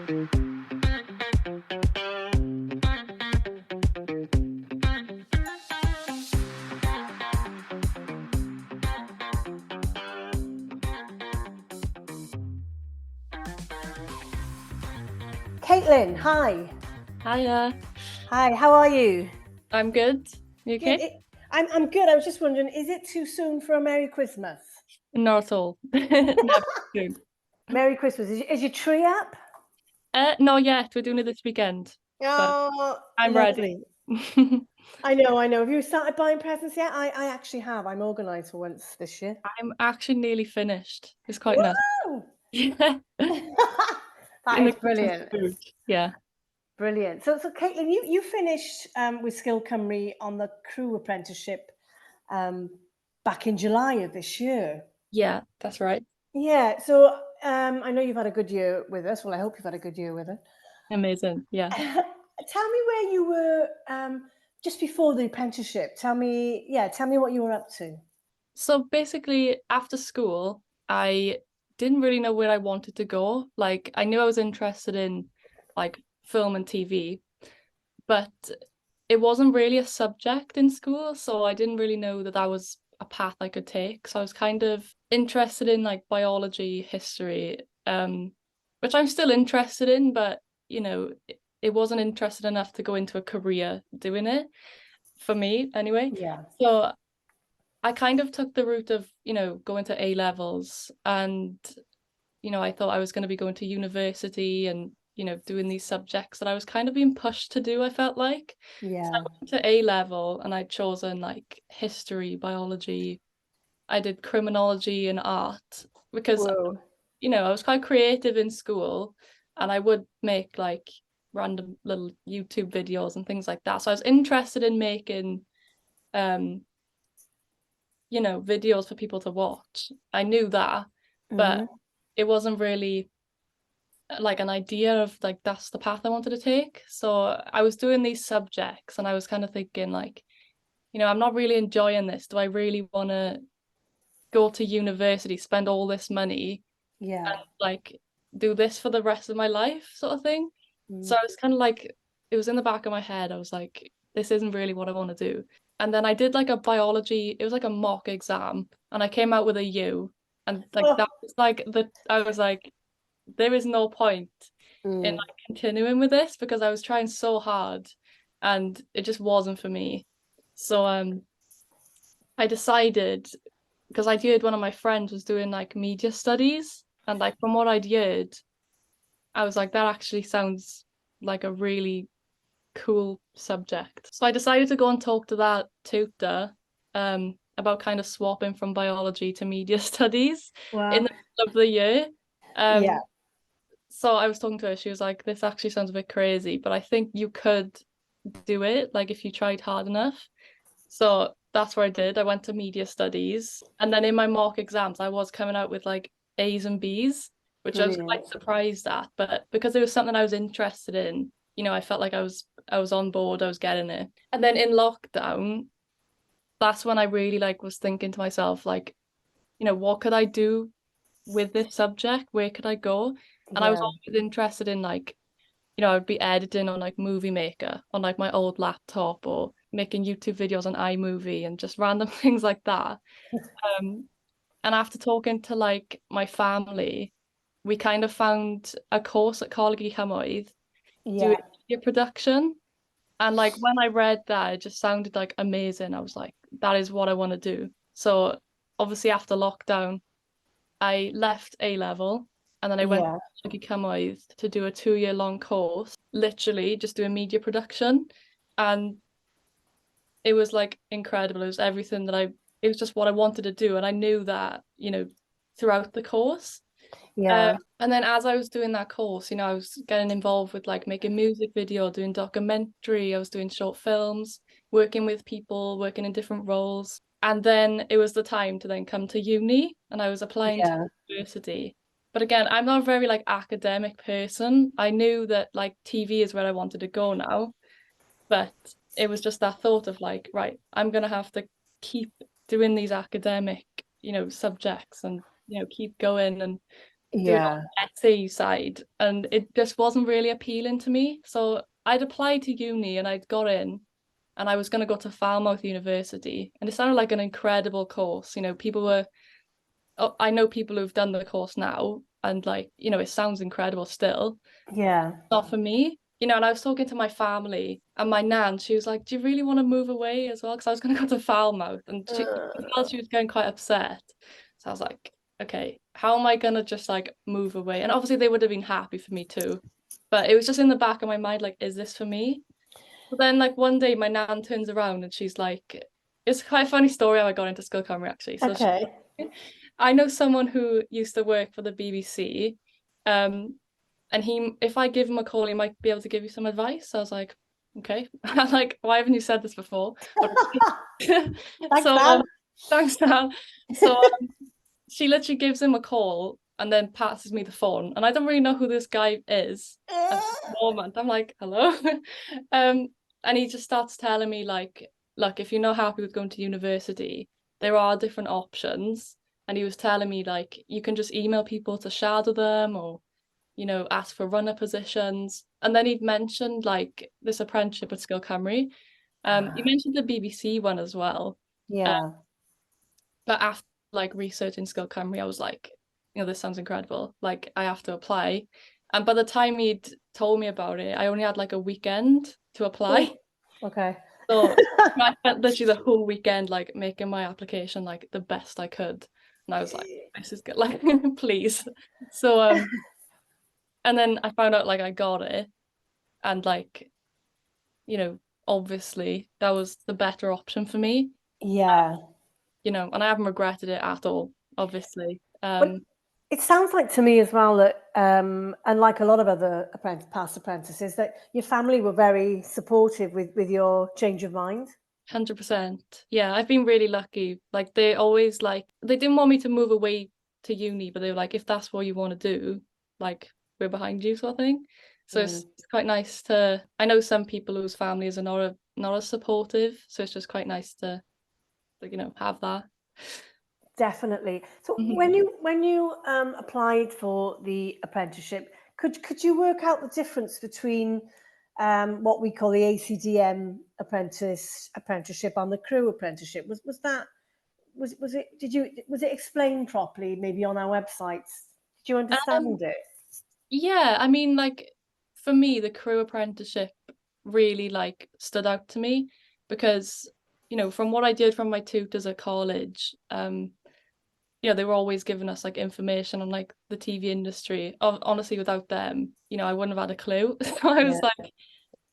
Kaitlin, hi. Hiya. Hi, how are you? I'm good. You okay? I'm good. I was just wondering, is it too soon for a Merry Christmas? Not at all. Never soon. Merry Christmas. Is your tree up? Not yet. We're doing it this weekend. Oh, I'm lovely. ready. I know. Have you started buying presents yet? I actually have. I'm organised for once this year. I'm actually nearly finished. It's quite nice. Woo! Yeah. That is brilliant. Food. Yeah. Brilliant. So Kaitlin, you finished with Skill Cymru on the CRIW apprenticeship back in July of this year. Yeah, that's right. Yeah. So I know you've had a good year with us. Well, I hope you've had a good year with it. Amazing. Yeah. Tell me where you were just before the apprenticeship. Tell me what you were up to. So basically, after school, I didn't really know where I wanted to go. Like, I knew I was interested in like film and TV, but it wasn't really a subject in school, so I didn't really know that that was a path I could take. So I was kind of interested in like biology, history, which I'm still interested in, but you know, it wasn't interested enough to go into a career doing it for me anyway. Yeah. So I kind of took the route of, going to A levels, and I thought I was going to be going to university and doing these subjects that I was kind of being pushed to do, I felt like. Yeah. So I went to A level and I'd chosen like history, biology. I did criminology and art because, Whoa. I was quite creative in school, and I would make like random little YouTube videos and things like that. So I was interested in making, videos for people to watch. I knew that, but it wasn't really like an idea of like that's the path I wanted to take. So I was doing these subjects and I was kind of thinking like, I'm not really enjoying this. Do I really want to go to university, spend all this money, Yeah. and like do this for the rest of my life, sort of thing? So I was kind of like, it was in the back of my head. I was like, this isn't really what I want to do. And then I did like a biology, it was like a mock exam, and I came out with a U. And like that was like I was like, there is no point in like continuing with this because I was trying so hard and it just wasn't for me. So I decided, because I'd heard one of my friends was doing like media studies, and like from what I'd heard, I was like, that actually sounds like a really cool subject. So I decided to go and talk to that tutor about kind of swapping from biology to media studies in the middle of the year. Yeah. So I was talking to her, she was like, this actually sounds a bit crazy, but I think you could do it, like if you tried hard enough. So that's what I did. I went to media studies, and then in my mock exams, I was coming out with like A's and B's, which I was quite surprised at, but because it was something I was interested in, I felt like I was on board, I was getting it. And then in lockdown, that's when I really like was thinking to myself, like, what could I do with this subject? Where could I go? And I was always interested in like, I'd be editing on like Movie Maker on like my old laptop, or making YouTube videos on iMovie and just random things like that. And after talking to like my family, we kind of found a course at Cwmnïau doing video production. And like when I read that, it just sounded like amazing. I was like, that is what I want to do. So obviously after lockdown, I left A level, and then I went to Cwmnïau to do a 2-year long course, literally just doing media production. And it was like incredible. It was everything that it was just what I wanted to do. And I knew that, throughout the course. And then as I was doing that course, I was getting involved with like making music video, doing documentary, I was doing short films, working with people, working in different roles. And then it was the time to then come to uni, and I was applying to university. But again, I'm not a very like academic person. I knew that like TV is where I wanted to go now, but it was just that thought of like, right, I'm gonna have to keep doing these academic, subjects, and keep going. And doing Yeah. all the essay side, and it just wasn't really appealing to me. So I'd applied to uni and I'd got in, and I was going to go to Falmouth University, and it sounded like an incredible course. You know, I know people who've done the course now, and like, you know, it sounds incredible still. Yeah. Not for me, you know. And I was talking to my family, and my nan, she was like, do you really want to move away as well? Because I was going to go to Falmouth, and she was getting quite upset. So I was like, okay, how am I going to just like move away? And obviously they would have been happy for me too, but it was just in the back of my mind, like, is this for me? But then like one day my nan turns around and she's like, it's quite a funny story how I got into Skill Cymru actually. So Okay. I know someone who used to work for the BBC, um, and if I give him a call, he might be able to give you some advice. So I was like, okay. I'm like, why haven't you said this before? Thanks, So Dan. thanks, Dan. So she literally gives him a call and then passes me the phone, and I don't really know who this guy is at the moment. I'm like, hello. And he just starts telling me like, look, if you're not happy with going to university, there are different options. And he was telling me like, you can just email people to shadow them, or, you know, ask for runner positions. And then he'd mentioned like this apprenticeship at Skill Cymru. He mentioned the BBC one as well. Yeah. But after like researching Skill Cymru, I was like, you know, this sounds incredible. Like, I have to apply. And by the time he'd told me about it, I only had like a weekend to apply. Okay. So I spent literally the whole weekend like making my application like the best I could. And I was like, this is good, like, please. So and then I found out like I got it, and like, you know, obviously that was the better option for me. Yeah. You know, and I haven't regretted it at all, obviously. But it sounds like to me as well that, unlike a lot of other past apprentices, that your family were very supportive with your change of mind. 100%. Yeah, I've been really lucky. Like, they always like, they didn't want me to move away to uni, but they were like, if that's what you want to do, like, we're behind you, sort of thing. So it's quite nice to, I know some people whose families are not as supportive, so it's just quite nice to, like, you know, have that. Definitely. So Mhm. when you applied for the apprenticeship, could you work out the difference between what we call the ACDM apprenticeship and the CRIW apprenticeship? Was it was it explained properly maybe on our websites? Did you Um, understand it? yeah, I mean, like, for me, the crew apprenticeship really like stood out to me because, you know, from what I did from my tutors at college, you know, they were always giving us like information on like the TV industry. Honestly, without them, you know, I wouldn't have had a clue. So I was Yeah. like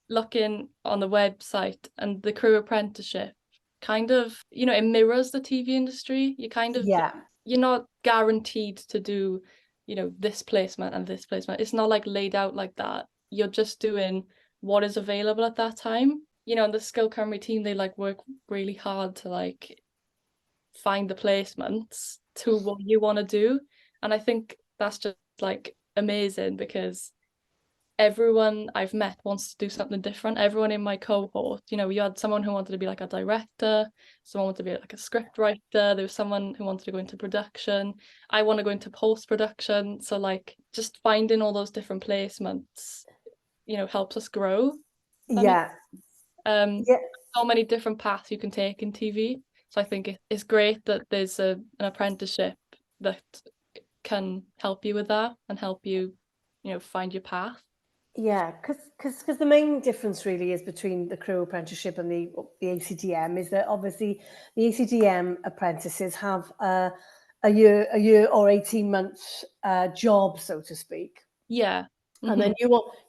looking on the website, and the crew apprenticeship kind of, you know, it mirrors the TV industry. Yeah. You're not guaranteed to do, you know, this placement and this placement. It's not like laid out like that. You're just doing what is available at that time. You know, and the Skill Cymru team, they like work really hard to like find the placements to what you want to do. And I think that's just like amazing because everyone I've met wants to do something different. Everyone in my cohort, you know, you had someone who wanted to be like a director, someone wanted to be like a script writer, there was someone who wanted to go into production. I want to go into post-production. So like just finding all those different placements, you know, helps us grow. That makes Yeah. um Yeah. so many different paths you can take in TV. So I think it's great that there's an apprenticeship that can help you with that and help you, you know, find your path. Yeah, because the main difference really is between the crew apprenticeship and the ACDM is that obviously the ACDM apprentices have a year or 18 months job, so to speak, Yeah. and Mm-hmm. then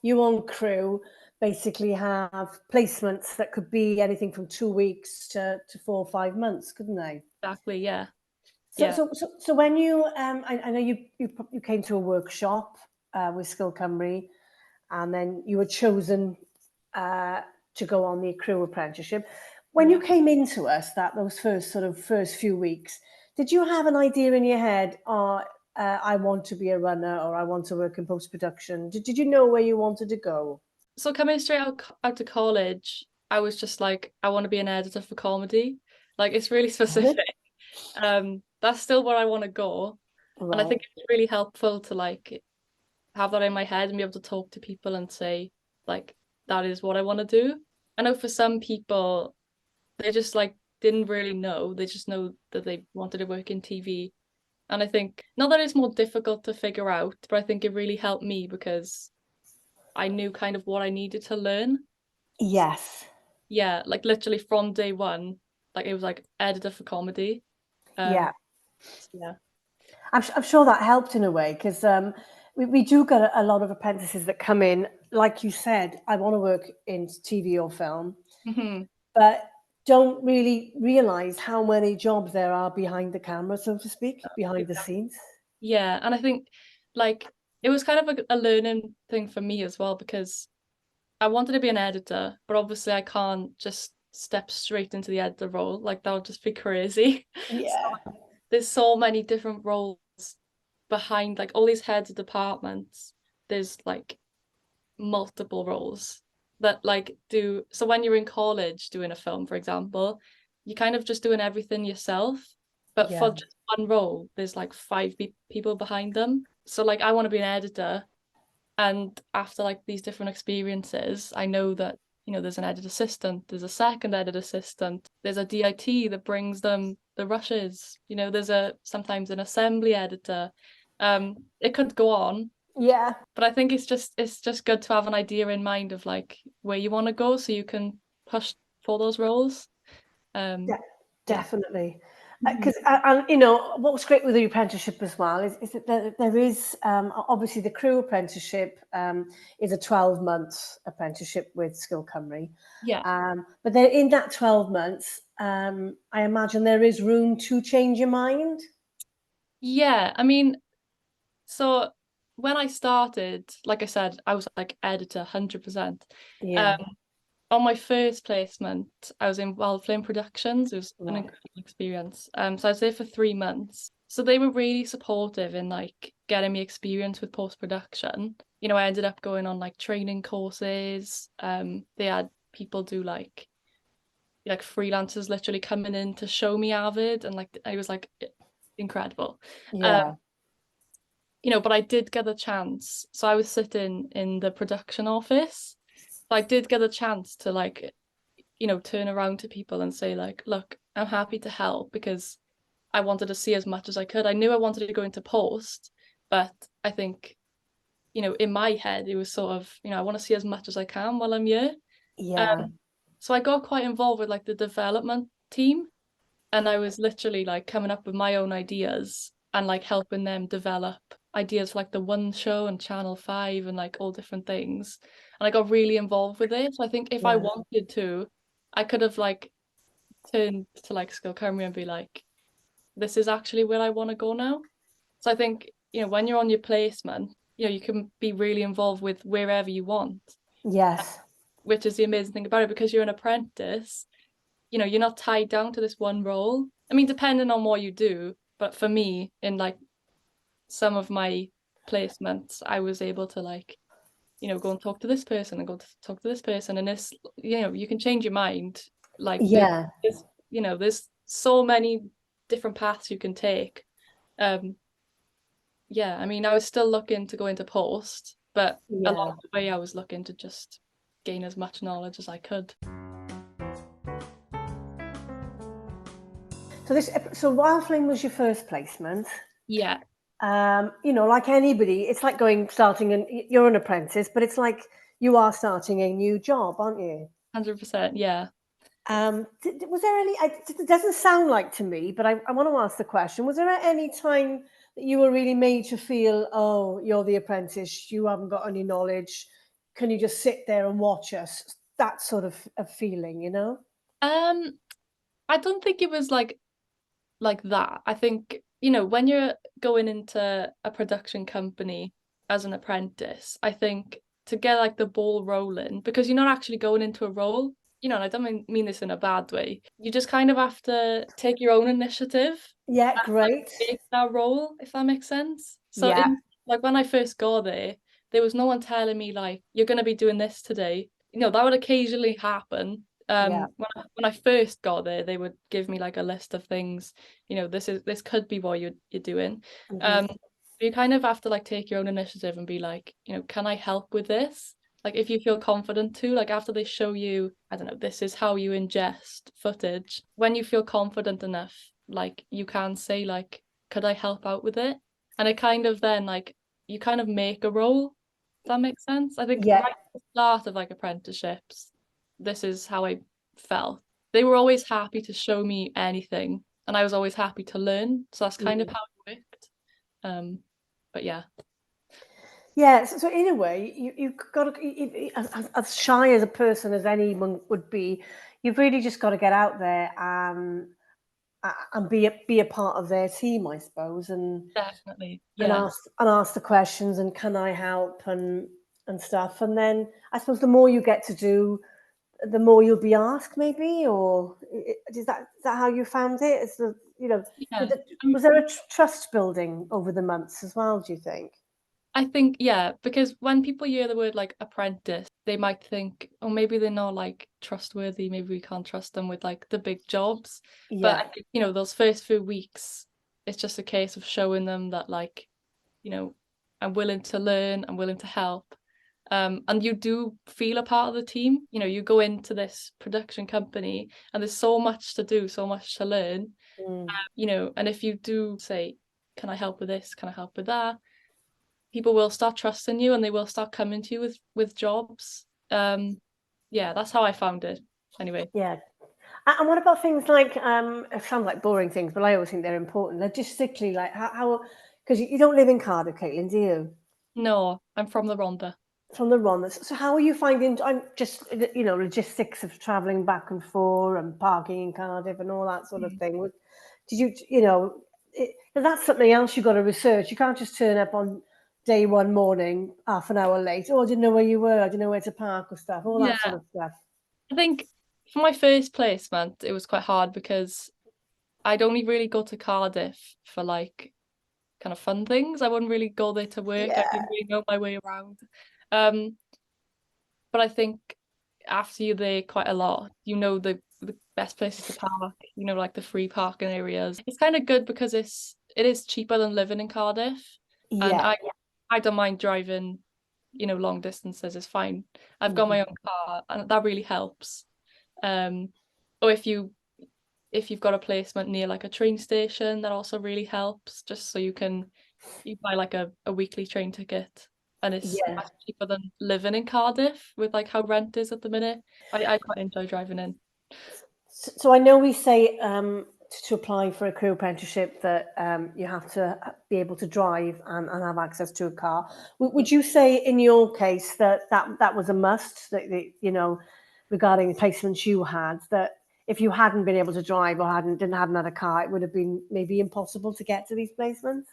you on crew basically have placements that could be anything from 2 weeks to 4 or 5 months, couldn't they? Exactly. Yeah. So Yeah. so so, so when you I know you came to a workshop with Skill Cymru, and then you were chosen uh, to go on the crew apprenticeship. When you Yeah. came into us, those first few weeks, did you have an idea in your head, I want to be a runner, or I want to work in post production? Did you know where you wanted to go? So coming straight out to college, I was just like, I want to be an editor for comedy. Like, it's really specific. That's still where I want to go. And I Right. think it's really helpful to like have that in my head and be able to talk to people and say, like, that is what I want to do. I know for some people, they just like didn't really know. They just know that they wanted to work in TV. And I think not that it's more difficult to figure out, but I think it really helped me because I knew kind of what I needed to learn. Yes. Yeah, like literally from day one, like it was like editor for comedy. Yeah. Yeah. I'm sure that helped in a way because we do get a lot of apprentices that come in, like you said, I want to work in TV or film, Hmm. but don't really realize how many jobs there are behind the camera, so to speak, behind the scenes. Yeah, and I think like it was kind of a learning thing for me as well because I wanted to be an editor, but obviously I can't just step straight into the editor role. Like that would just be crazy. So Yeah. there's so many different roles behind like all these heads of departments. There's like multiple roles that like do so when you're in college doing a film, for example, you're kind of just doing everything yourself. But for Yeah. just one role, there's like five people behind them. So like I want to be an editor, and after like these different experiences, I know that, you know, there's an edit assistant, there's a second edit assistant, there's a DIT that brings them the rushes, you know, there's a sometimes an assembly editor. It could go on, Yeah. but I think it's just good to have an idea in mind of like where you want to go so you can push for those roles. De- Yeah. Definitely. Mhm. Because, and you know, what was great with the apprenticeship as well is that there is obviously the CRIW apprenticeship is a 12-month apprenticeship with Skill Cymru. Yeah. But then in that 12 months, I imagine there is room to change your mind. Yeah. I mean, so when I started, like I said, I was like editor 100%. Um, Yeah, on my first placement, I was in Flame Productions. It was an right. incredible experience. So I was there for 3 months. So they were really supportive in like getting me experience with post-production. You know, I ended up going on like training courses. They had people do like freelancers literally coming in to show me Avid, and like I was like incredible. Um, Yeah, you know, but I did get a chance. So I was sitting in the production office. So I did get a chance to like, you know, turn around to people and say like, look, I'm happy to help because I wanted to see as much as I could. I knew I wanted to go into post, but I think, you know, in my head, it was sort of, you know, I want to see as much as I can while I'm here. yeah, Um, so I got quite involved with like the development team, and I was literally like coming up with my own ideas and like helping them develop ideas for like the One Show and Channel 5 and like all different things. And I got really involved with it. So I think if I yeah, wanted to, I could have like turned to like Skill Cymru and be like, this is actually where I want to go now. So I think, you know, when you're on your placement, you know, you can be really involved with wherever you want, yes, which is the amazing thing about it because you're an apprentice. You know, you're not tied down to this one role. I mean, depending on what you do, but for me, in like some of my placements, I was able to like, you know, go and talk to this person and go to talk to this person, and this, you know, you can change your mind. Like yeah, there's, you know, there's so many different paths you can take. Um, yeah, I mean, I was still looking to go into post, but along yeah. the way, I was looking to just gain as much knowledge as I could. So while Flame was your first placement, Yeah, you know, like anybody, it's like starting and you're an apprentice, but it's like you are starting a new job, aren't you? 100%. Yeah. Was there any? It doesn't sound like to me, but I want to ask the question: was there any time that you were really made to feel, oh, you're the apprentice, you haven't got any knowledge, can you just sit there and watch us? That sort of a feeling, you know? Um, I don't think it was like that. I think, you know, when you're going into a production company as an apprentice, I think to get like the ball rolling, because you're not actually going into a role, you know, and I don't mean this in a bad way. You just kind of have to take your own initiative Yeah, and like great. take that role, if that makes sense. So Yeah, in like when I first got there was no one telling me like you're gonna be doing this today. You know, that would occasionally happen Yeah. When I first got there, they would give me like a list of things, this could be what you're doing. Mhm. You kind of have to like take your own initiative and be like, can I help with this? Like if you feel confident to, like after they show you, I don't know, this is how you ingest footage. When you feel confident enough, like you can say like, could I help out with it? And it kind of then like you kind of make a role. Does that make sense? I think Yeah. right at the start of like apprenticeships, this is how I felt. They were always happy to show me anything, and I was always happy to learn. So that's kind of how it worked. But yeah. Yeah, so in a way, you've got to, as shy as a person as anyone would be, you've really just got to get out there and be a part of their team, I suppose, Definitely. and Yeah. ask the questions and can I help and stuff. And then I suppose the more you get to do, the more you'll be asked, maybe, or is that how you found it? Is the Yeah. was there a trust building over the months as well? Do you think? I think, yeah, because when people hear the word like apprentice, they might think, oh, maybe they're not like trustworthy. Maybe we can't trust them with like the big jobs. But Yeah. I think, those first few weeks, it's just a case of showing them that like, you know, I'm willing to learn, I'm willing to help. And you do feel a part of the team. You go into this production company and there's so much to do, so much to learn. Mm. And if you do say, can I help with this? Can I help with that? People will start trusting you and they will start coming to you with jobs. Yeah, that's how I found it anyway. Yeah. And what about things like, it sounds like boring things, but I always think they're important. Logistically, like how because you don't live in Cardiff, Caitlin, do you? No, I'm from the Rhondda. From the run. So how are you finding, I'm just, logistics of travelling back and forth and parking in Cardiff and all that sort of Mm. thing? Did you, that's something else you've got to research. You can't just turn up on day one morning, half an hour late. Oh, I didn't know where you were. I didn't know where to park or stuff, all that sort Yeah, of stuff. I think for my first placement, it was quite hard because I'd only really go to Cardiff for like kind of fun things. I wouldn't really go there to work. I Yeah. didn't really know my way around. Um, but I think after you're there quite a lot, the best places to park, like the free parking areas. It's kind of good because it is cheaper than living in Cardiff. And Yeah. I don't mind driving, long distances, it's fine. I've got Mhm. my own car and that really helps. Or if you've got a placement near like a train station, that also really helps, just so you buy like a weekly train ticket and it's Yeah. much cheaper than living in Cardiff with like how rent is at the minute. I quite enjoy driving in. So I know we say to apply for a career apprenticeship that you have to be able to drive and have access to a car. Would you say in your case that was a must, regarding the placements you had, that if you hadn't been able to drive or hadn't had a car, it would have been maybe impossible to get to these placements?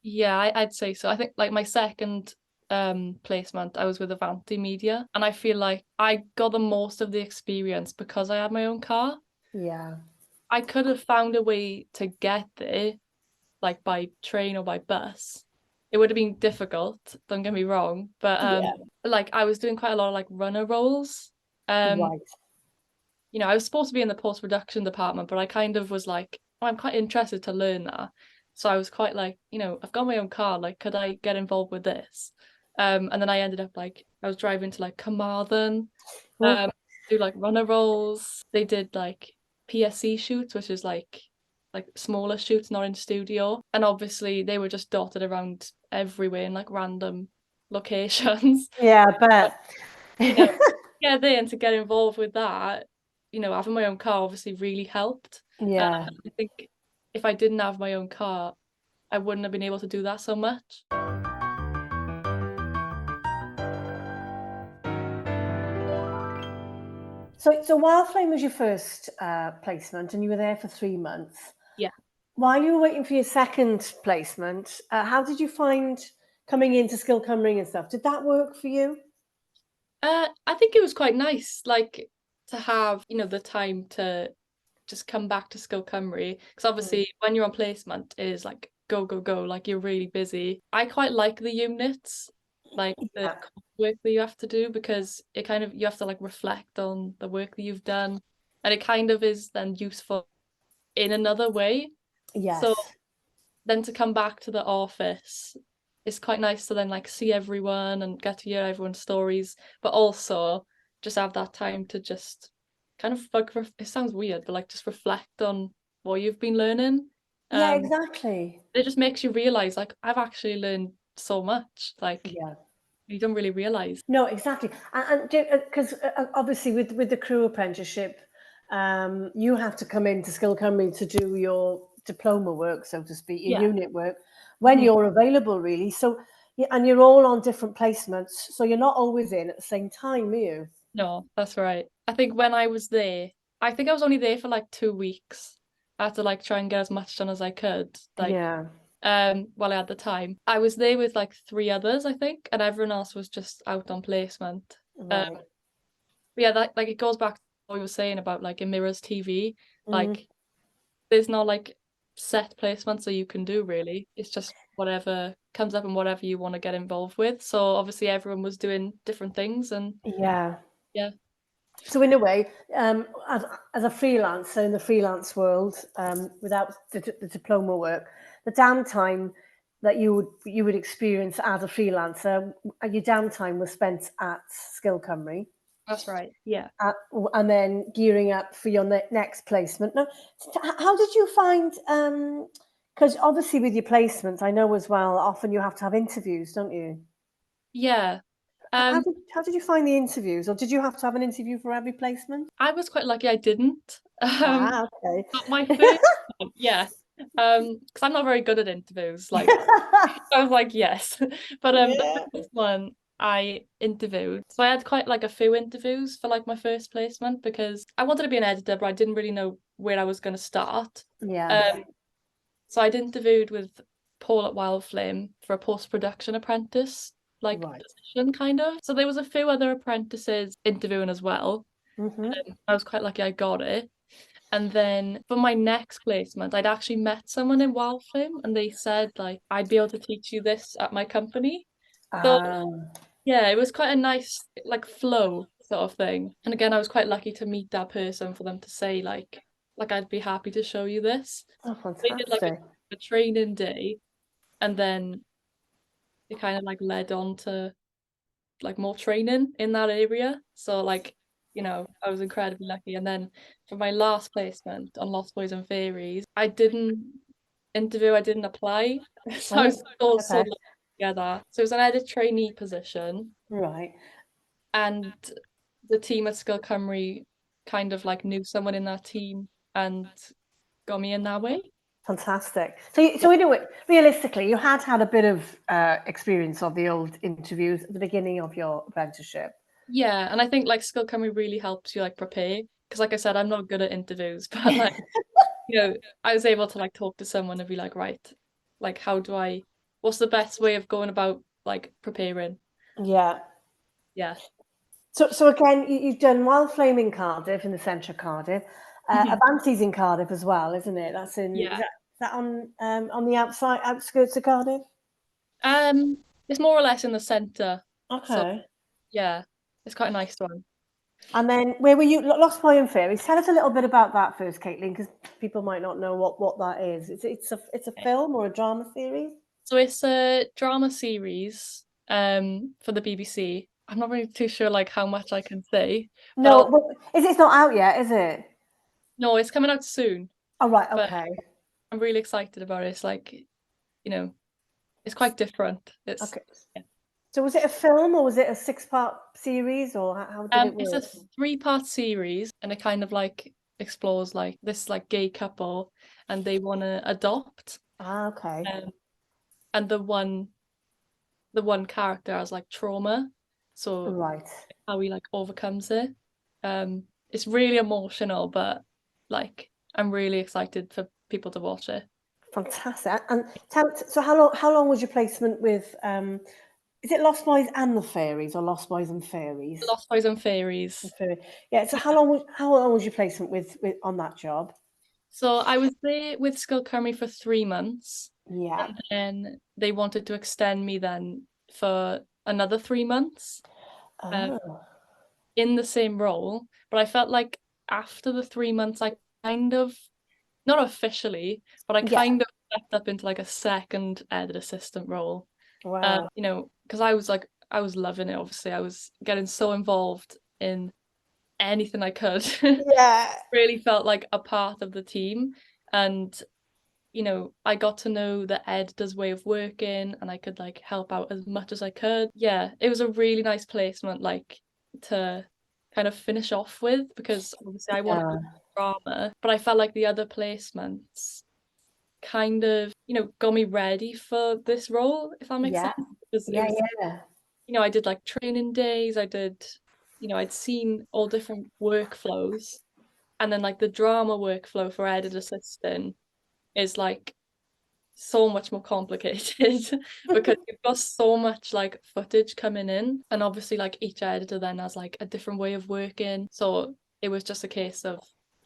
Yeah, I'd say so. I think like my second placement, I was with Avanti Media, and I feel like I got the most of the experience because I had my own car. Yeah. I could have found a way to get there, like by train or by bus. It would have been difficult, don't get me wrong, but Yeah. like I was doing quite a lot of like runner roles. Um, Right. I was supposed to be in the post-production department, but I kind of was like, oh, I'm quite interested to learn that. So I was quite like, I've got my own car, like could I get involved with this? And then I ended up like I was driving to like Carmarthen, Oh, do like runner roles. They did like PSC shoots, which is like smaller shoots, not in studio. And obviously they were just dotted around everywhere in like random locations. yeah, I You know, bet. get there and to get involved with that, having my own car obviously really helped. Yeah. I think if I didn't have my own car, I wouldn't have been able to do that so much. So Wildflame was your first placement, and you were there for 3 months. Yeah. While you were waiting for your second placement, how did you find coming into Skill Cymru and stuff? Did that work for you? I think it was quite nice, like to have, the time to just come back to Skill Cymru. Because Mm. obviously when you're on placement it is like go, go, go, like you're really busy. I quite like the units, like the Yeah. work that you have to do, because it kind of you have to like reflect on the work that you've done. and it kind of is then useful in another way. Yes. So then to come back to the office, it's quite nice to then like see everyone and get to hear everyone's stories, but also just have that time to just kind of like, it sounds weird, but like just reflect on what you've been learning. Yeah, exactly. It just makes you realize like I've actually learned so much, like Yeah. you don't really realize. No, exactly. And because obviously with the crew apprenticeship, you have to come into Skill Cymru to do your diploma work, so to speak, your Yeah. unit work, when you're available, really. So, and you're all on different placements, so you're not always in at the same time, are you? No, that's right. I think when I was there, I think I was only there for like 2 weeks. I had to like try and get as much done as I could, like Yeah. while I had the time. I was there with like 3 others, I think, and everyone else was just out on placement. Right. But yeah, that like it goes back to what we were saying about like in Mirror's TV, like there's no like set placements that you can do really. It's just whatever comes up and whatever you want to get involved with. So obviously everyone was doing different things and Yeah. yeah. So in a way, as a freelancer in the freelance world, without the diploma work, the downtime that you would experience as a freelancer, your downtime was spent at Skill Cymru, That's right. Yeah. and then gearing up for your next placement. Now, how did you find? Because obviously with your placements, I know as well, often you have to have interviews, don't you? Yeah. How did you find the interviews, or did you have to have an interview for every placement? I was quite lucky I didn't. Okay. But my first one, yeah. Because I'm not very good at interviews. Like I was like, yes. But the Yeah. first one I interviewed. So I had quite like a few interviews for like my first placement because I wanted to be an editor, but I didn't really know where I was going to start. Yeah. So I'd interviewed with Paul at Wildflame for a post-production apprentice like Right. position kind of. So there was a few other apprentices interviewing as well. I was quite lucky I got it. And then for my next placement, I'd actually met someone in Wildflame and they said like I'd be able to teach you this at my company. So yeah, it was quite a nice like flow sort of thing. And again, I was quite lucky to meet that person for them to say like I'd be happy to show you this. Oh, They did like fantastic. a training day and then it kind of like led on to like more training in that area. So like, I was incredibly lucky. And then for my last placement on Lost Boys and Fairies, I didn't interview, I didn't apply. So I was so Okay. lucky to get that. So it was an edit trainee position. Right. And the team at Skill Cymru kind of like knew someone in that team and got me in that way. Fantastic. So anyway, realistically, you had a bit of experience of the old interviews at the beginning of your apprenticeship. Yeah, and I think like Skill Cymru really helps you like prepare because like I said, I'm not good at interviews, but like I was able to like talk to someone and be like, right, like what's the best way of going about like preparing? Yeah. Yeah. So again, you've done Wildflame in Cardiff, in the centre of Cardiff. Avanti's in Cardiff as well, isn't it? That's in. Yeah. Is that on the outskirts of Cardiff? It's more or less in the centre. So Okay. yeah, it's quite a nice one. And then where were you? Lost Boy and Fairies. Tell us a little bit about that first, Kaitlin, because people might not know what that is. It's a film or a drama series. So it's a drama series for the BBC. I'm not really too sure like how much I can say, but No, it's not out yet, is it? no, it's coming out soon. Oh right, But okay. I'm really excited about it. It's like, it's quite different. Okay. Yeah. So was it a film or was it a 6-part series or how did it It's work? a 3-part series and it kind of like explores like this like gay couple and they want to adopt. Okay. And the one character has like trauma, so Right. how he like overcomes it. It's really emotional, but like I'm really excited for people to watch it. Fantastic. And so how long was your placement with is it Lost Boys and the Fairies or Lost Boys and Fairies? Lost Boys and Fairies. Yeah, so how long was your placement with on that job? So I was there with Skill Cymru for 3 months, Yeah. and then they wanted to extend me then for another 3 months Oh. in the same role. But I felt like after the 3 months, I kind of, not officially, but I kind of stepped up into like a second edit assistant role. Wow. You know, because I was loving it, obviously. I was getting so involved in anything I could. Yeah. Really felt like a part of the team. And, you know, I got to know the editor's way of working and I could like help out as much as I could. Yeah, it was a really nice placement, like to kind of finish off with, because obviously I wanted to do drama, but I felt like the other placements kind of, you know, got me ready for this role, if that makes Yeah. sense. Because it Yeah. was, Yeah. you know, I did like training days, I did, you know, I'd seen all different workflows. And then like the drama workflow for edit assistant is like so much more complicated because you've got so much like footage coming in, and obviously like each editor then has like a different way of working. So it was just a case of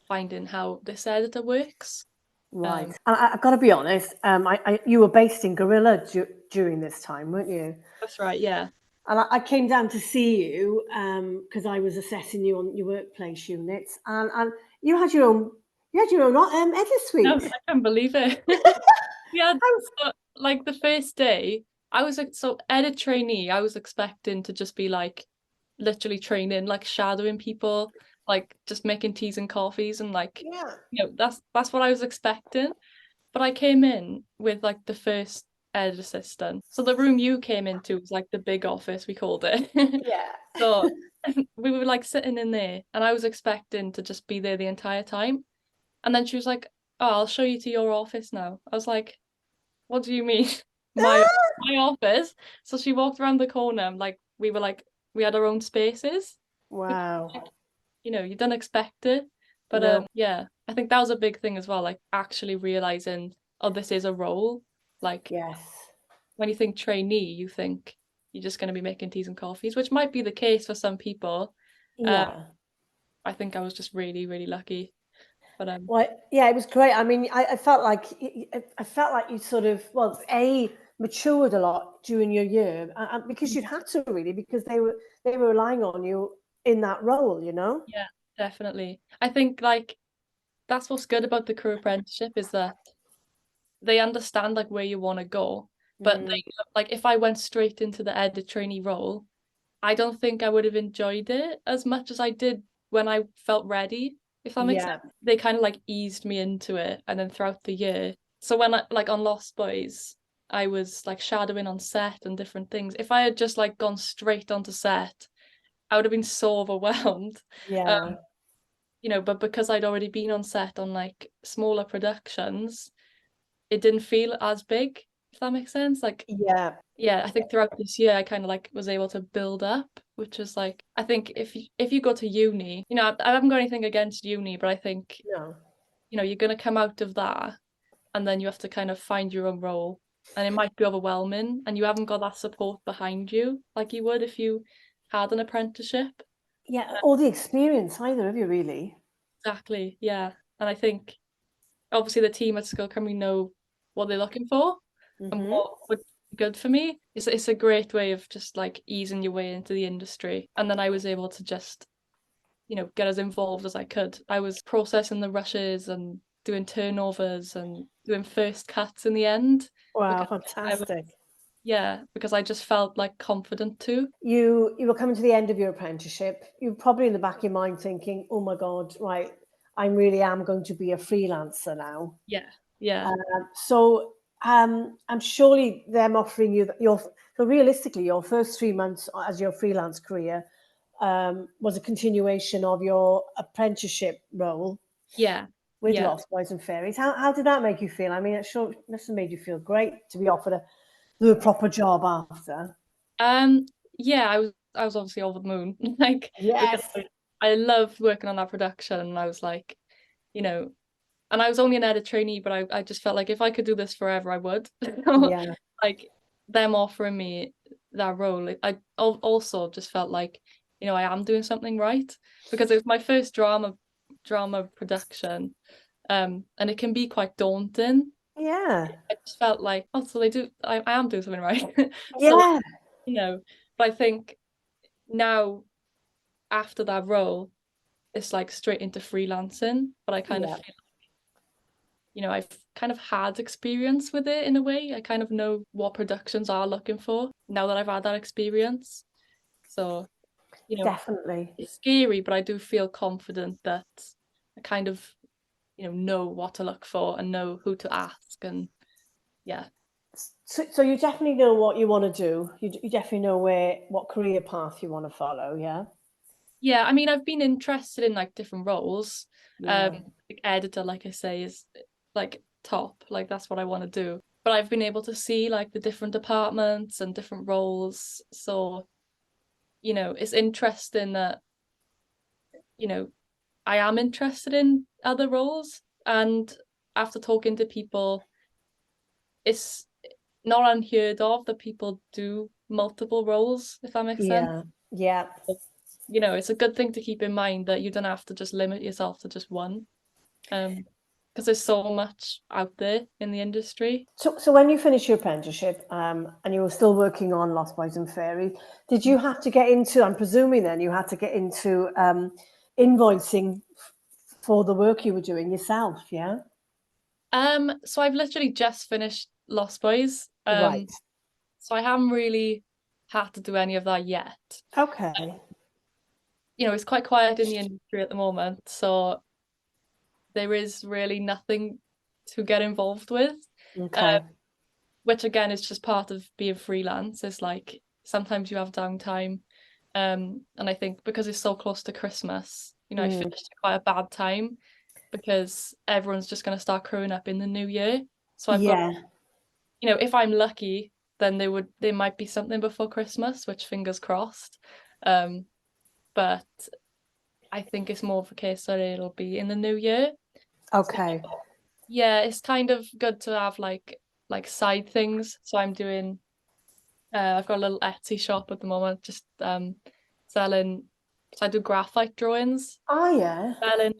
finding how this editor works. Right. And I've got to be honest, you were based in Gorilla during this time, weren't you? That's right, yeah. And I came down to see you because I was assessing you on your workplace units, and you had your own edit No, suite. I can't believe it. Yeah, so, like the first day, I was like, so edit trainee, I was expecting to just be like literally training, like shadowing people, like just making teas and coffees and like, Yeah. you know, that's what I was expecting. But I came in with like the first edit assistant. So the room you came into was like the big office, we called it. Yeah. So we were like sitting in there and I was expecting to just be there the entire time. And then she was like, "Oh, I'll show you to your office now." I was like, "What do you mean?" My my office. So she walked around the corner and like we had our own spaces, which Wow. like, you know, you don't expect it. But No. yeah, I think that was a big thing as well, like actually realizing, oh, this is a role. Like Yes. when you think trainee, you think you're just going to be making teas and coffees, which might be the case for some people. Yeah. I think I was just really, really lucky. But Well, yeah, it was great. I mean, I felt like you sort of matured a lot during your year, and because you'd had to really, because they were relying on you in that role, you know. yeah, definitely. I think like that's what's good about the career apprenticeship is that they understand like where you want to go. But Mm, they, like if I went straight into the edit trainee role, I don't think I would have enjoyed it as much as I did when I felt ready, if that makes sense. yeah, They kind of like eased me into it and then throughout the year. So when I like on Lost Boys, I was like shadowing on set and different things. If I had just like gone straight onto set, I would have been so overwhelmed. yeah, You know, but because I'd already been on set on like smaller productions, it didn't feel as big, if that makes sense. Like, yeah, yeah, I think throughout this year I kind of like was able to build up, which is like I think if you go to uni, you know, I haven't got anything against uni, but I think, no, you know, you're gonna come out of that and then you have to kind of find your own role. And it might be overwhelming and you haven't got that support behind you like you would if you had an apprenticeship. yeah. All the experience, either of you, really. Exactly, yeah. And I think obviously the team at Skill Can We know what they're looking for and Hmm. what would be good for me. It's a great way of just like easing your way into the industry. And then I was able to just, you know, get as involved as I could. I was processing the rushes and doing turnovers and doing first cuts in the end Wow, because I was, fantastic. yeah, because I just felt like confident to. You were coming to the end of your apprenticeship. You're probably in the back of your mind thinking, "Oh my God, right, I really am going to be a freelancer now." Yeah, yeah, So I'm surely them offering you so realistically your first 3 months as your freelance career was a continuation of your apprenticeship role yeah, with yeah. Lost Boys and Fairies. How did that make you feel? I mean, it sure must have made you feel great to be offered a proper job after. Um, yeah, I was obviously over the moon, like because Yes. I loved working on that production, and I was like, you know, and I was only an edit trainee, but I just felt like if I could do this forever, I would. Yeah. Like them offering me that role, also just felt like, you know, I am doing something right because it was my first drama production, and it can be quite daunting. Yeah. I just felt like, oh, so I am doing something right. So, Yeah. you know, but I think now after that role, it's like straight into freelancing, but I kind of feel, you know, I've kind of had experience with it in a way. I kind of know what productions are looking for now that I've had that experience. So, you know, Definitely. it's scary, but I do feel confident that I kind of, you know what to look for and know who to ask, and yeah. So you definitely know what you want to do. You definitely know what career path you want to follow. Yeah. Yeah, I mean, I've been interested in like different roles. Yeah. Like editor, like I say, is like top, like that's what I want to do. But I've been able to see like the different departments and different roles. So, you know, it's interesting that, you know, I am interested in other roles. And after talking to people, it's not unheard of that people do multiple roles, if that makes sense. Yeah. Yeah. You know, it's a good thing to keep in mind that you don't have to just limit yourself to just one. Because there's so much out there in the industry. So when you finished your apprenticeship, and you were still working on Lost Boys and Fairy, did you have to get into? I'm presuming then you had to get into invoicing for the work you were doing yourself. Yeah. So I've literally just finished Lost Boys. Right. So I haven't really had to do any of that yet. Okay. You know, it's quite quiet in the industry at the moment, so there is really nothing to get involved with. Okay. Which again is just part of being freelance. It's like sometimes you have downtime. And I think because it's so close to Christmas, you know, I finished at quite a bad time because everyone's just going to start growing up in the new year. So I've got, you know, if I'm lucky, then there might be something before Christmas, which fingers crossed. But I think it's more of a case that it'll be in the new year. Okay. So, yeah, it's kind of good to have like side things. So I'm doing I've got a little Etsy shop at the moment, just selling. So I do graphite drawings, Oh yeah. selling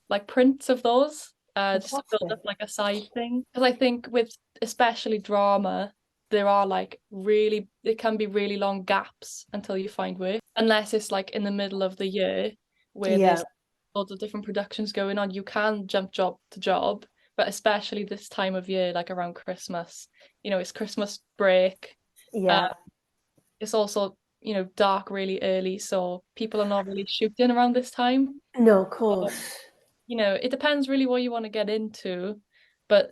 like prints of those, just to build Fantastic. up like a side thing. Because I think with especially drama, there are like it can be really long gaps until you find work, unless it's like in the middle of the year where Yeah. there's lots of different productions going on. You can jump job to job, but especially this time of year, like around Christmas, you know, it's Christmas break. Yeah. It's also, you know, dark really early, so people are not really shooting around this time. No, of So, course. you know, it depends really what you want to get into, but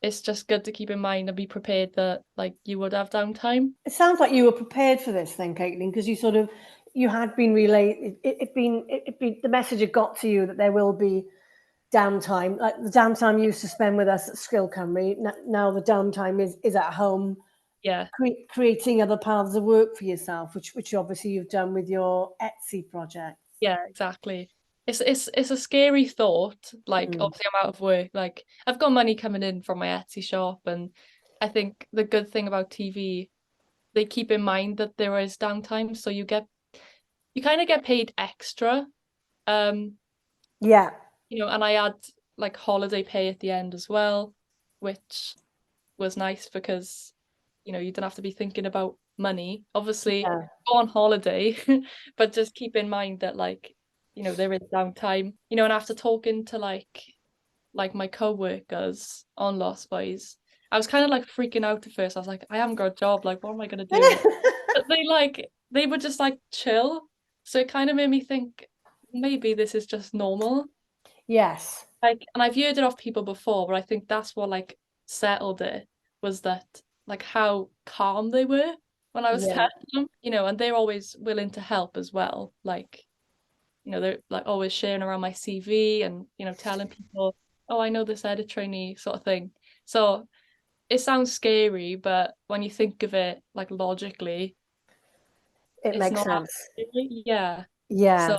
it's just good to keep in mind and be prepared that like you would have downtime. It sounds like you were prepared for this then, Kaitlin, because you had been relayed. The message had got to you that there will be downtime, like the downtime you used to spend with us at Skill Cymru. Now the downtime is at home, Yeah, creating other paths of work for yourself, which obviously you've done with your Etsy project. yeah, exactly. It's a scary thought. Like Mm. obviously I'm out of work. Like I've got money coming in from my Etsy shop, and I think the good thing about TV, they keep in mind that there is downtime, so you kind of get paid extra. Um, Yeah, you know, and I had like holiday pay at the end as well, which was nice because, you know, you don't have to be thinking about money. Obviously, yeah, go on holiday, but just keep in mind that like, you know, there is downtime. You know, and after talking to like my co-workers on Lost Boys, I was kind of like freaking out at first. I was like, I haven't got a job, like what am I gonna do? But they were just like chill. So it kind of made me think maybe this is just normal. yes, Like, and I've heard it off people before, but I think that's what like settled it, was that like how calm they were when I was yeah, telling them, you know, and they're always willing to help as well. Like, you know, they're like always sharing around my CV and, you know, telling people, oh, I know this edit trainee sort of thing. So it sounds scary, but when you think of it like logically, it it's makes not sense. actually, yeah. So Yeah,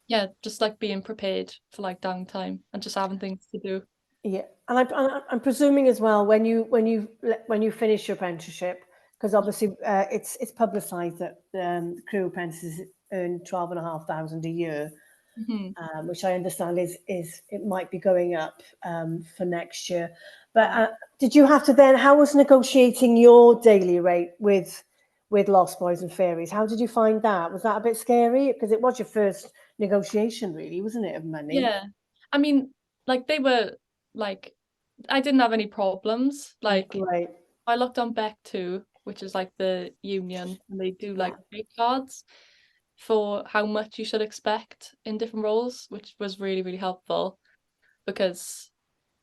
yeah, just like being prepared for like downtime and just having things to do. yeah, and I'm presuming as well when you finish your apprenticeship, because obviously it's publicised that CRIW apprentices earn 12,500 a year, Mhm. which I understand is it might be going up for next year. But did you have to then? How was negotiating your daily rate with with Lost Boys and Fairies. How did you find that? Was that a bit scary? Because it was your first negotiation, really, wasn't it, of money? Yeah. I mean, like they were like, I didn't have any problems. Like Great. I looked on Beck too, which is like the union, and they do like Yeah. rate cards for how much you should expect in different roles, which was really, really helpful because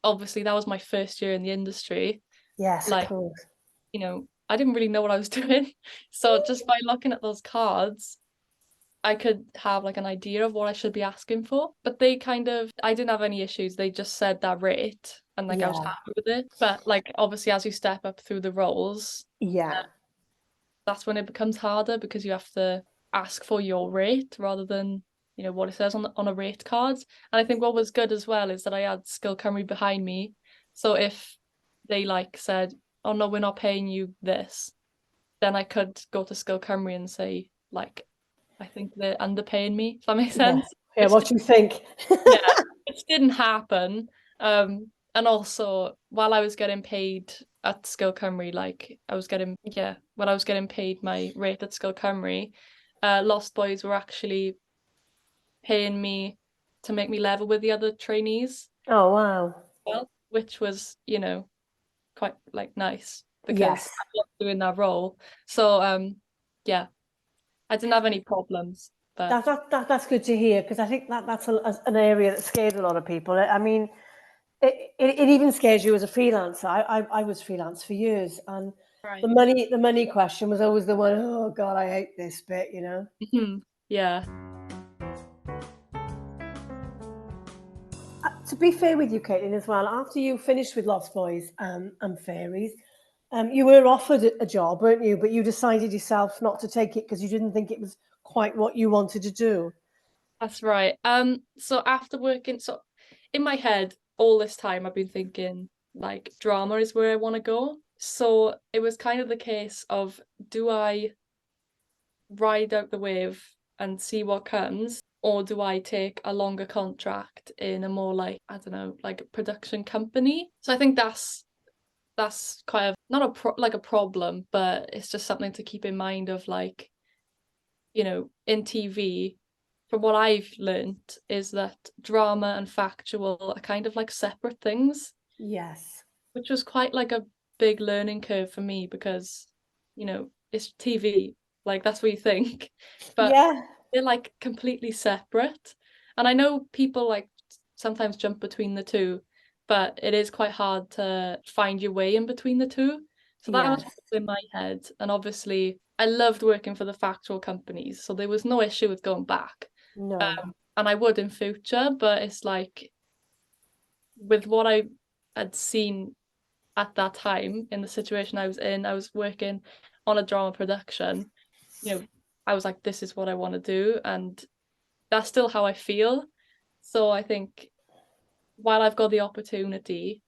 obviously that was my first year in the industry. Yes, of Like, course. you know, I didn't really know what I was doing. So just by looking at those cards, I could have like an idea of what I should be asking for. But they kind of, I didn't have any issues. They just said that rate and like I was Yeah. happy with it. But like obviously as you step up through the roles, Yeah. that's when it becomes harder because you have to ask for your rate rather than, you know, what it says on a rate card. And I think what was good as well is that I had Skill Cymru behind me. So if they like said, oh no, we're not paying you this, then I could go to Skill Cymru and say, like, I think they're underpaying me, if that makes Yeah. sense. Yeah. What do you think? Yeah, it didn't happen. And also while I was getting paid at Skill Cymru, like I was getting, yeah, when I was getting paid my rate at Skill Cymru, Lost Boys were actually paying me to make me level with the other trainees, Oh, wow. well, which was, you know, quite like nice because Yes. I was doing that role. So yeah, I didn't have any problems, but That's good to hear, because I think that's an area that scares a lot of people. I mean, it even scares you as a freelancer. I was freelance for years, and right. the money question was always the one. Oh God, I hate this bit. You know. Yeah. To be fair with you, Caitlin, as well, after you finished with Lost Boys and Fairies, you were offered a job, weren't you? But you decided yourself not to take it because you didn't think it was quite what you wanted to do. That's right. So after working, so in my head, all this time I've been thinking like drama is where I want to go. So it was kind of the case of, do I ride out the wave and see what comes, or do I take a longer contract in a more like, I don't know, like a production company? So I think that's kind of not like a problem, but it's just something to keep in mind of like, you know, in TV, from what I've learnt, is that drama and factual are kind of like separate things, Yes. which was quite like a big learning curve for me because, you know, it's TV, like that's what you think, but Yeah. they're like completely separate. And I know people like sometimes jump between the two, but it is quite hard to find your way in between the two. So that was Yes. in my head. And obviously, I loved working for the factual companies, so there was no issue with going back. No. And I would in future, but it's like with what I had seen at that time in the situation I was in, I was working on a drama production. You know, I was like, this is what I want to do, and that's still how I feel. So I think while I've got the opportunity,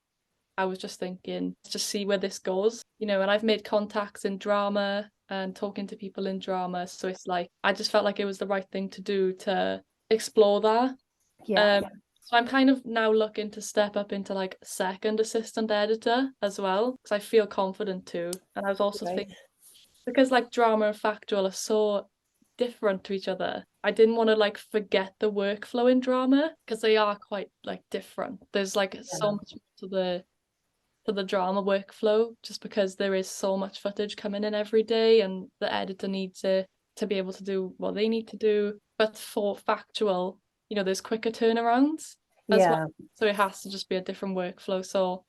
I was just thinking, let's just see where this goes, you know, and I've made contacts in drama and talking to people in drama. So it's like, I just felt like it was the right thing to do to explore that. Yeah. Um, so I'm kind of now looking to step up into like second assistant editor as well, because I feel confident too. And I was also Right. thinking, because like drama and factual are so different to each other, I didn't want to like forget the workflow in drama because they are quite like different. There's like so Yeah. much to the drama workflow just because there is so much footage coming in every day and the editor needs to be able to do what they need to do. But for factual, you know, there's quicker turnarounds as well. Yeah. So it has to just be a different workflow. So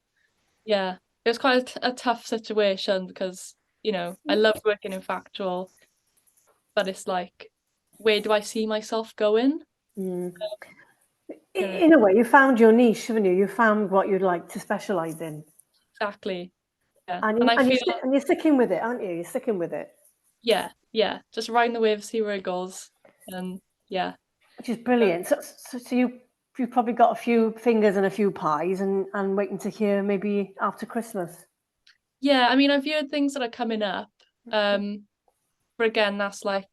yeah, it was quite a tough situation because, you know, I loved working in factual, but it's like, where do I see myself going? Mm. Yeah, In a way, you found your niche, haven't you? You found what you'd like to specialize in, exactly. Yeah. and And I feel, you're sticking with it, aren't you? You're sticking with it, yeah, just riding the wave, see where it goes. And yeah. which is brilliant. So you've probably got a few fingers and a few pies, and waiting to hear maybe after Christmas. Yeah, I mean, I've heard things that are coming up. Um, but again, that's like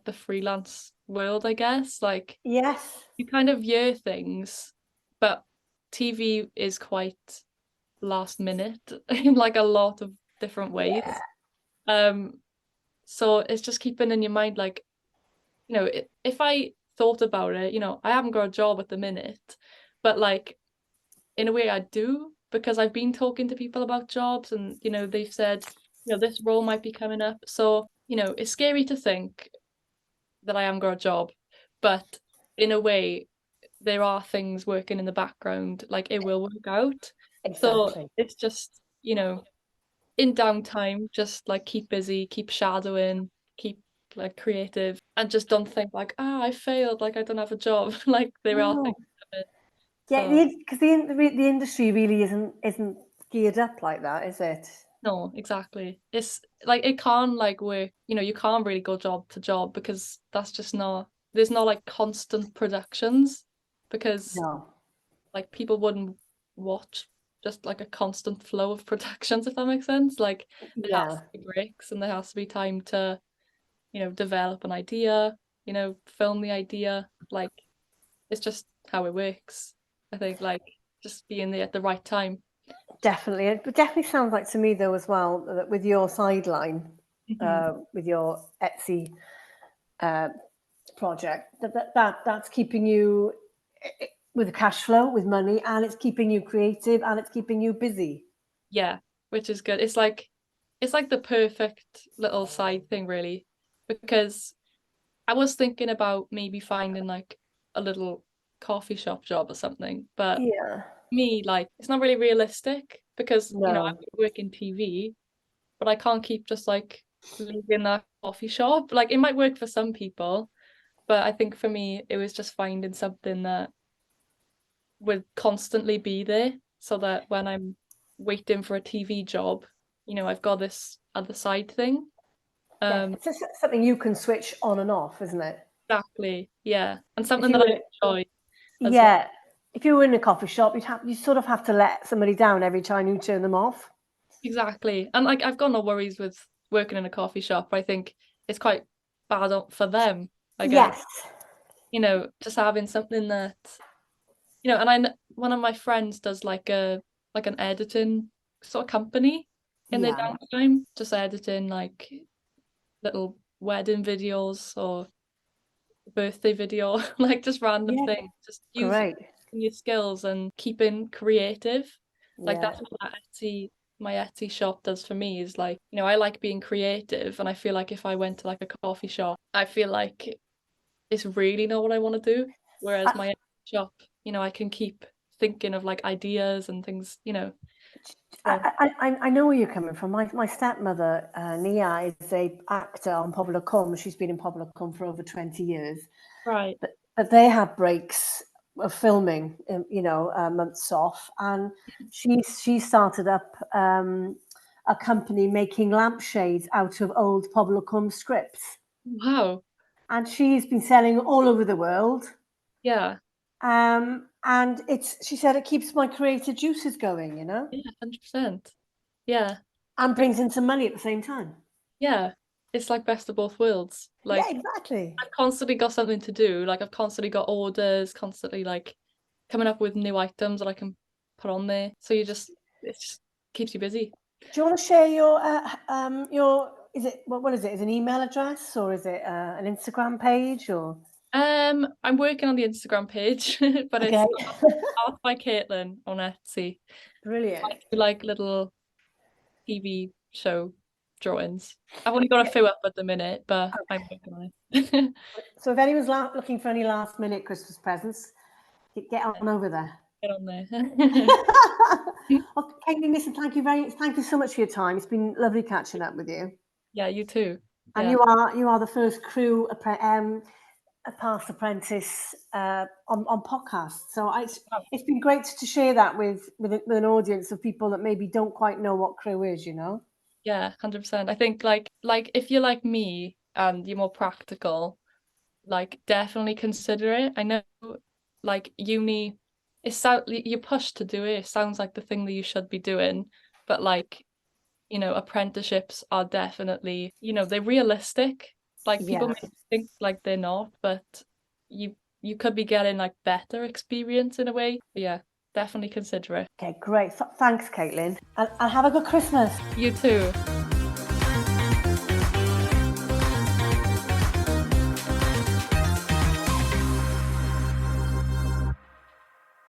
the freelance world, I guess. Like Yes. you kind of hear things, but TV is quite last minute in like a lot of different ways. Um, So it's just keeping in your mind, like, you know, if I thought about it, you know, I haven't got a job at the minute, but like in a way I do, because I've been talking to people about jobs and, you know, they've said, you know, this role might be coming up. So, you know, it's scary to think that I haven't got a job, but in a way, there are things working in the background, like it will work out. So Exactly. it's just, you know, in downtime, just like keep busy, keep shadowing, keep like creative, and just don't think like, ah, I failed, like I don't have a job. Like there are things No. coming. Yeah, So because the industry really isn't geared up like that, is it? no, exactly. It's like it can't like work, you know, you can't really go job to job because that's just not, there's no like constant productions, because No. like people wouldn't watch just like a constant flow of productions, if that makes sense. Like there has Yeah, to be breaks and there has to be time to, you know, develop an idea, you know, film the idea. Like it's just how it works. I think like just being there at the right time. definitely. It definitely sounds like to me though as well that with your sideline, Hmm. with your Etsy uh, project, that's keeping you with cash flow, with money, and it's keeping you creative and it's keeping you busy. Yeah, which is good. It's like the perfect little side thing really, because I was thinking about maybe finding like a little coffee shop job or something, but Yeah. me, like, it's not really realistic because, you know, I No. work in TV, but I can't keep just like leaving that coffee shop. Like, it might work for some people, but I think for me, it was just finding something that would constantly be there so that when I'm waiting for a TV job, you know, I've got this other side thing. Yeah, Um, it's just something you can switch on and off, isn't it? exactly, yeah. And If something you that were, I enjoy as well. yeah, if you were in a coffee shop, you sort of have to let somebody down every time you turn them off. Exactly. And like I've got no worries with working in a coffee shop. I think it's quite bad for them, I guess. Yes. You know, just having something that, you know, and one of my friends does like an editing sort of company in their Yeah. downtime, just editing like little wedding videos or birthday video, like just random Yeah. things. Just using Great. your skills and keeping creative. Like Yeah. that's what my Etsy shop does for me is like, you know, I like being creative and I feel like if I went to like a coffee shop, I feel like it's really not what I want to do. Whereas I, my Etsy shop, you know, I can keep thinking of like ideas and things, you know. So I know where you're coming from. My stepmother, Nia, is a actor on Pobl Cwm. She's been in Pobl Cwm for over 20 years. right. But they have breaks of filming, months off. And she started up a company making lampshades out of old Pobl Cwm scripts. Wow. And she's been selling all over the world. Yeah. And she said it keeps my creative juices going, Yeah, 100%. Yeah. and brings in some money at the same time. Yeah. It's like best of both worlds. Yeah, Like exactly. I've constantly got something to do. Like I've constantly got orders, constantly like coming up with new items that I can put on there. So it just keeps you busy. Do you want to share your is it what is it? Is it an email address or is it an Instagram page or? I'm working on the Instagram page, but Okay, it's Art by Kaitlin on Etsy. I brilliant. do like little TV show drawings. I've only got a few up at the minute, but I'm working on it. So if anyone's looking for any last minute Christmas presents, get on over there. Get on there. Well, Kaitlin, listen, thank you so much for your time. It's been lovely catching up with you. Yeah, you too. And Yeah. you are the first a past apprentice on podcasts. So it's been great to share that with an audience of people that maybe don't quite know what CRIW is. Yeah, 100%. I think like if you're like me and you're more practical, like definitely consider it. I know like uni you're pushed to do it. It sounds like the thing that you should be doing, but like, you know, apprenticeships are definitely, you know, they're realistic. Like people Yeah. may think like they're not, but you could be getting like better experience in a way. But yeah, definitely consider it. Okay, great. Thanks, Kaitlin. And have a good Christmas. You too.